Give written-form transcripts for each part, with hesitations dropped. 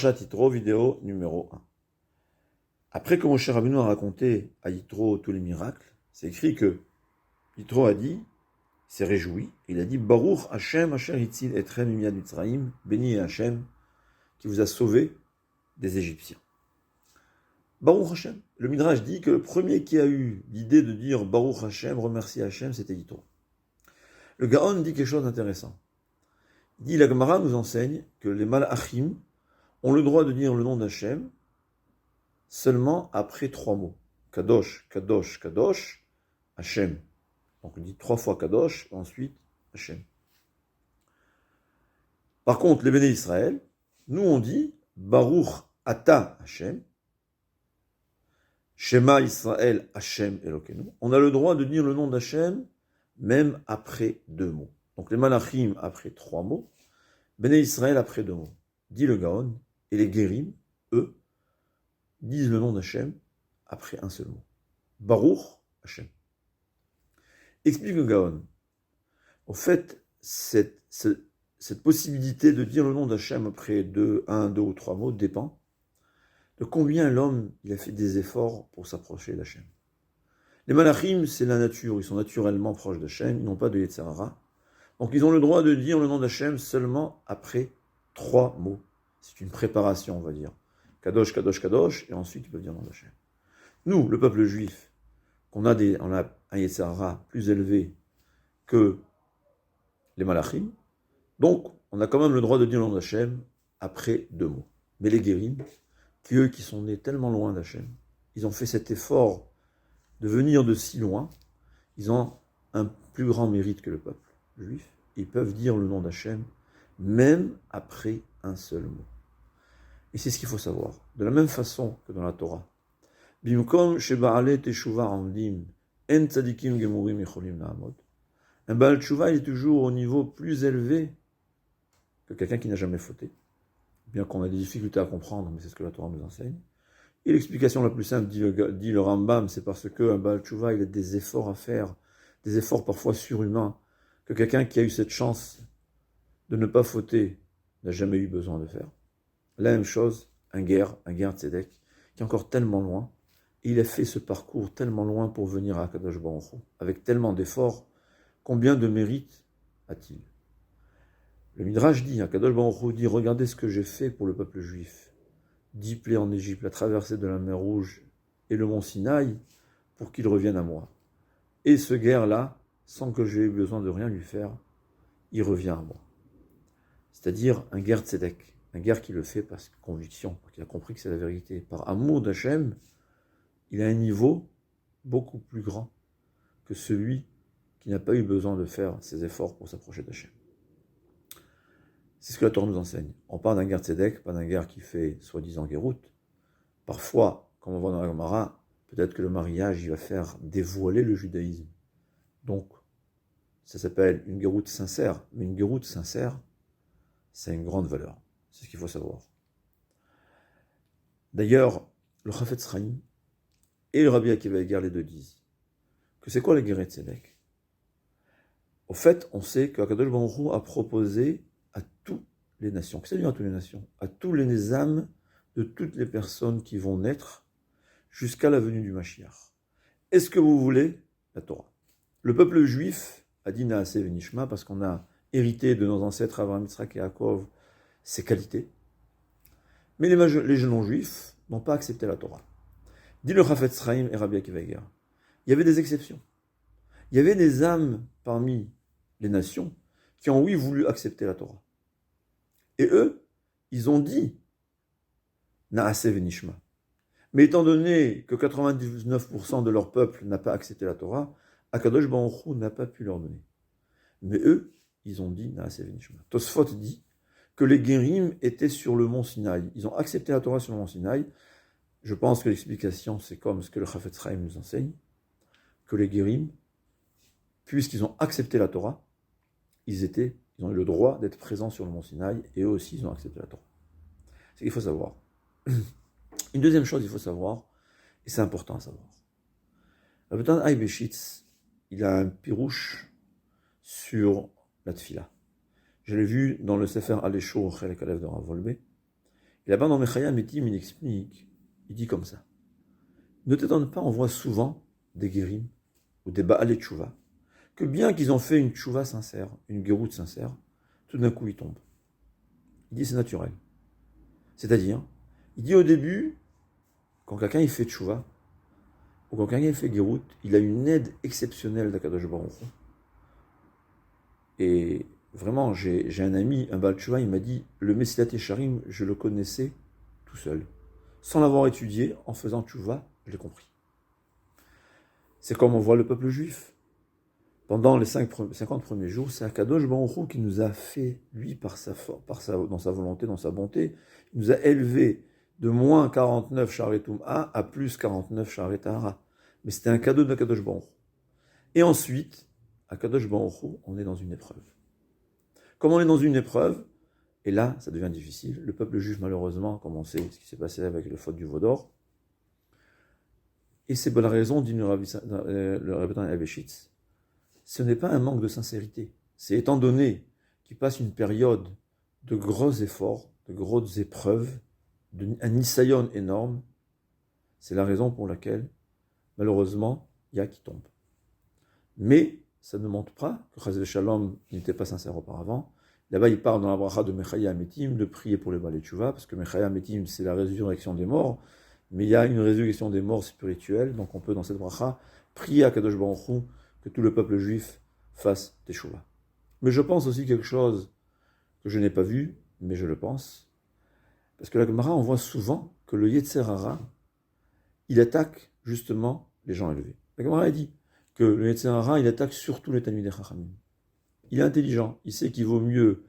Yitro, vidéo numéro 1. Après que Moshe Rabbeinu a raconté à Yitro tous les miracles, c'est écrit que Yitro a dit, s'est réjoui, il a dit Baruch Hashem Asher Hitzil Etrem Miyad Mitzrayim, béni est Hashem qui vous a sauvé des Égyptiens. Baruch Hashem. Le Midrash dit que le premier qui a eu l'idée de dire Baruch Hashem, remercier Hashem, c'était Yitro. Le Gaon dit quelque chose d'intéressant. Il dit, la Gemara nous enseigne que les Malachim ont le droit de dire le nom d'Hachem seulement après 3 mots. Kadosh, Kadosh, Kadosh, Hachem. Donc on dit 3 fois Kadosh, et ensuite Hachem. Par contre, les béné Israël, nous on dit Baruch Ata Hachem, Shema Israël Hachem Elokeinu. On a le droit de dire le nom d'Hachem même après 2 mots. Donc les Malachim après 3 mots, béné Israël après 2 mots. Dit le Gaon, et les Guérim, eux, disent le nom d'Hachem après un seul mot. Baruch Hachem. Explique le Gaon. Au fait, cette possibilité de dire le nom d'Hachem après 1, 2 ou 3 mots dépend de combien l'homme il a fait des efforts pour s'approcher d'Hachem. Les Malachim, c'est la nature, ils sont naturellement proches d'Hachem, ils n'ont pas de Yetzer Hara. Donc ils ont le droit de dire le nom d'Hachem seulement après 3 mots. C'est une préparation, on va dire. Kadosh, Kadosh, Kadosh, et ensuite ils peuvent dire le nom d'Hachem. Nous, le peuple juif, on a un Yetzer Hara plus élevé que les Malachim, donc on a quand même le droit de dire le nom d'Hachem après 2 mots. Mais les Guérim, eux qui sont nés tellement loin d'Hachem, ils ont fait cet effort de venir de si loin, ils ont un plus grand mérite que le peuple juif. Ils peuvent dire le nom d'Hachem même après un seul mot. Et c'est ce qu'il faut savoir. De la même façon que dans la Torah. Bimkom sheba'ale teshuva amdim en tzadikim gemurim yecholim na'amod. Un Baal Teshuva, il est toujours au niveau plus élevé que quelqu'un qui n'a jamais fauté. Bien qu'on a des difficultés à comprendre, mais c'est ce que la Torah nous enseigne. Et l'explication la plus simple, dit le Rambam, c'est parce qu'un Baal Teshuva, il a des efforts à faire, des efforts parfois surhumains, que quelqu'un qui a eu cette chance de ne pas fauter n'a jamais eu besoin de faire. La même chose, un guerre tzedek, qui est encore tellement loin, et il a fait ce parcours tellement loin pour venir à Kadosh Baruch Hu, avec tellement d'efforts, combien de mérite a-t-il? Le Midrash dit, Kadosh Baruch Hu dit, regardez ce que j'ai fait pour le peuple juif. 10 plaies en Égypte, la traversée de la mer Rouge et le mont Sinaï, pour qu'il revienne à moi. Et ce guerre-là, sans que j'aie eu besoin de rien lui faire, il revient à moi. C'est-à-dire un guerre tzedek, un guerre qui le fait par conviction, parce qu'il a compris que c'est la vérité. Par amour d'Hachem, il a un niveau beaucoup plus grand que celui qui n'a pas eu besoin de faire ses efforts pour s'approcher d'Hachem. C'est ce que la Torah nous enseigne. On parle d'un guerre tzedek, pas d'un guerre qui fait soi-disant guéroute. Parfois, comme on voit dans la Gemara, peut-être que le mariage, il va faire dévoiler le judaïsme. Donc, ça s'appelle une guéroute sincère. Mais une guéroute sincère, c'est une grande valeur. C'est ce qu'il faut savoir. D'ailleurs, le Chafetz Chaim et le Rabbi Akiva Eger, les deux disent que c'est quoi la guérite tzedek? Au fait, on sait qu'Akadosh Baruch Hu a proposé à toutes les nations, c'est-à-dire à toutes les nations, à tous les âmes de toutes les personnes qui vont naître jusqu'à la venue du Mashiach. Est-ce que vous voulez la Torah? Le peuple juif a dit Naaseh Venishma parce qu'on a hérité de nos ancêtres Abraham, Yitzhak et Yaakov ses qualités. Mais les non-juifs n'ont pas accepté la Torah. Dit le Chafetz Chaim et Rabbi Akiva Eger. Il y avait des exceptions. Il y avait des âmes parmi les nations qui ont, oui, voulu accepter la Torah. Et eux, ils ont dit Naaseh Venishma. Mais étant donné que 99% de leur peuple n'a pas accepté la Torah, Akadosh Baruch Hu n'a pas pu leur donner. Mais eux, ils ont dit Naaseh Venishma. Tosfot dit que les Guérim étaient sur le mont Sinaï. Ils ont accepté la Torah sur le mont Sinaï. Je pense que l'explication, c'est comme ce que le Chafetz Chaim nous enseigne, que les Guérim, puisqu'ils ont accepté la Torah, ils ont eu le droit d'être présents sur le mont Sinaï, et eux aussi, ils ont accepté la Torah. C'est qu'il faut savoir. Une deuxième chose, il faut savoir, et c'est important à savoir. Le Rabbi Haïm Béchitz, il a un pirouche sur la tfila. Je l'ai vu dans le Sefer Alesho Chelek Aleph de Rav Wolbe. Et là-bas, dans Mechaya Metim, il explique, il dit comme ça. Ne t'étonne pas, on voit souvent des guérim ou des Baalei Tchouva, que bien qu'ils ont fait une tchouva sincère, une guéroute sincère, tout d'un coup ils tombent. Il dit c'est naturel. C'est-à-dire, il dit au début, quand quelqu'un il fait tchouva, ou quand quelqu'un il fait guéroute, il a une aide exceptionnelle d'Akadosh Baruch Hu. Et vraiment, j'ai un ami, un Baal Tchouva, il m'a dit, le Messilat Yesharim, je le connaissais tout seul. Sans l'avoir étudié, en faisant tchouva, je l'ai compris. C'est comme on voit le peuple juif. Pendant les 50 premiers jours, c'est Akadosh Baruch Hu qui nous a fait, lui, dans sa volonté, dans sa bonté, il nous a élevés de moins 49 Sha'arei Tum'a à plus 49 Sha'arei Tahara. Mais c'était un cadeau d'Akadosh Baruch Hu. Et ensuite, Akadosh Baruch Hu, on est dans une épreuve. Comme on est dans une épreuve, et là, ça devient difficile, le peuple juif, malheureusement, comme on sait ce qui s'est passé avec le faute du veau d'or, et c'est pour la raison, dit le Rabbi Aveshitz, ce n'est pas un manque de sincérité. C'est étant donné qu'il passe une période de gros efforts, de grosses épreuves, un nisayon énorme, c'est la raison pour laquelle, malheureusement, il y a qui tombe. Mais ça ne montre pas que Chazal Shalom n'était pas sincère auparavant. Là-bas, il parle dans la bracha de Mechaya Metim de prier pour les Baalei Tchouva, parce que Mechaya Metim, c'est la résurrection des morts, mais il y a une résurrection des morts spirituelle, donc on peut, dans cette bracha, prier à Kadosh Baruch Hu que tout le peuple juif fasse teshuva. Mais je pense aussi quelque chose que je n'ai pas vu, mais je le pense, parce que la Gemara, on voit souvent que le Yetzer Hara, il attaque justement les gens élevés. La Gemara a dit que le Yetzer Hara, il attaque surtout les Talmidei Chachamim. Il est intelligent, il sait qu'il vaut mieux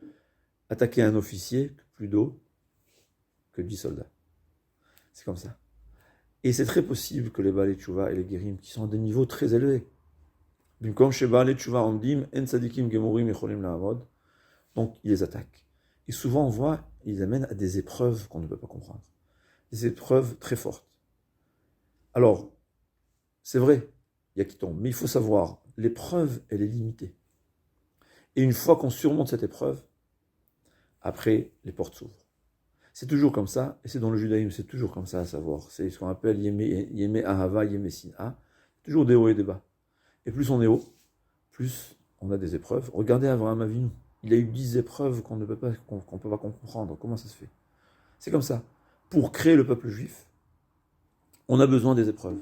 attaquer un officier plus d'eau que 10 soldats. C'est comme ça. Et c'est très possible que les Baalei Tchouva et les Guérim, qui sont à des niveaux très élevés, donc ils les attaquent. Et souvent on voit, ils les amènent à des épreuves qu'on ne peut pas comprendre. Des épreuves très fortes. Alors, c'est vrai, il y a qui tombe, mais il faut savoir, l'épreuve, elle est limitée. Et une fois qu'on surmonte cette épreuve, après, les portes s'ouvrent. C'est toujours comme ça, et c'est dans le judaïsme, c'est toujours comme ça à savoir. C'est ce qu'on appelle Yemé Ahava, Yemé Sin'a. Toujours des hauts et des bas. Et plus on est haut, plus on a des épreuves. Regardez Avraham Avinu. Il a eu 10 épreuves qu'on ne peut pas comprendre. Comment ça se fait? C'est comme ça. Pour créer le peuple juif, on a besoin des épreuves.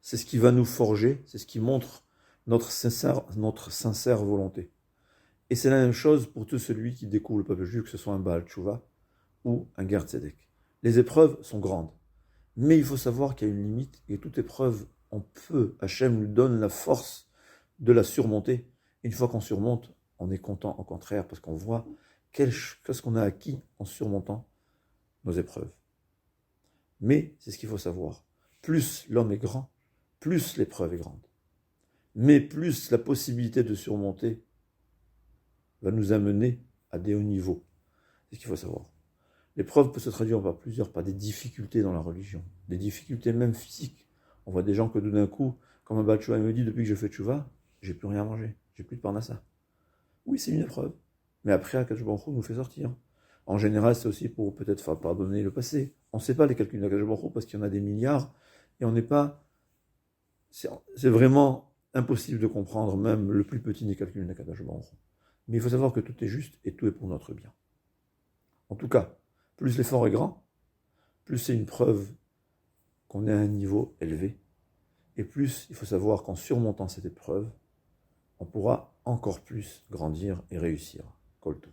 C'est ce qui va nous forger, c'est ce qui montre notre sincère volonté. Et c'est la même chose pour tout celui qui découvre le peuple juif, que ce soit un Baal Tchouva ou un Ger Tzedek. Les épreuves sont grandes. Mais il faut savoir qu'il y a une limite, et toute épreuve, Hachem nous donne la force de la surmonter. Une fois qu'on surmonte, on est content au contraire, parce qu'on voit qu'est-ce qu'on a acquis en surmontant nos épreuves. Mais c'est ce qu'il faut savoir. Plus l'homme est grand, plus l'épreuve est grande. Mais plus la possibilité de surmonter va nous amener à des hauts niveaux. C'est ce qu'il faut savoir. L'épreuve peut se traduire par des difficultés dans la religion, des difficultés même physiques. On voit des gens que d'un coup, comme un Baal Tchouva me dit, depuis que je fais tchouva, j'ai plus rien à manger, j'ai plus de parnassa. Oui, c'est une épreuve. Mais après, Akadosh Baruch Hu nous fait sortir. En général, c'est aussi pour peut-être faire pardonner le passé. On ne sait pas les calculs d'Akadosh Baruch Hu parce qu'il y en a des milliards et on n'est pas. C'est vraiment impossible de comprendre même le plus petit des calculs d'Akadosh Baruch Hu. Mais il faut savoir que tout est juste et tout est pour notre bien. En tout cas, plus l'effort est grand, plus c'est une preuve qu'on est à un niveau élevé. Et plus il faut savoir qu'en surmontant cette épreuve, on pourra encore plus grandir et réussir. Kol Tov.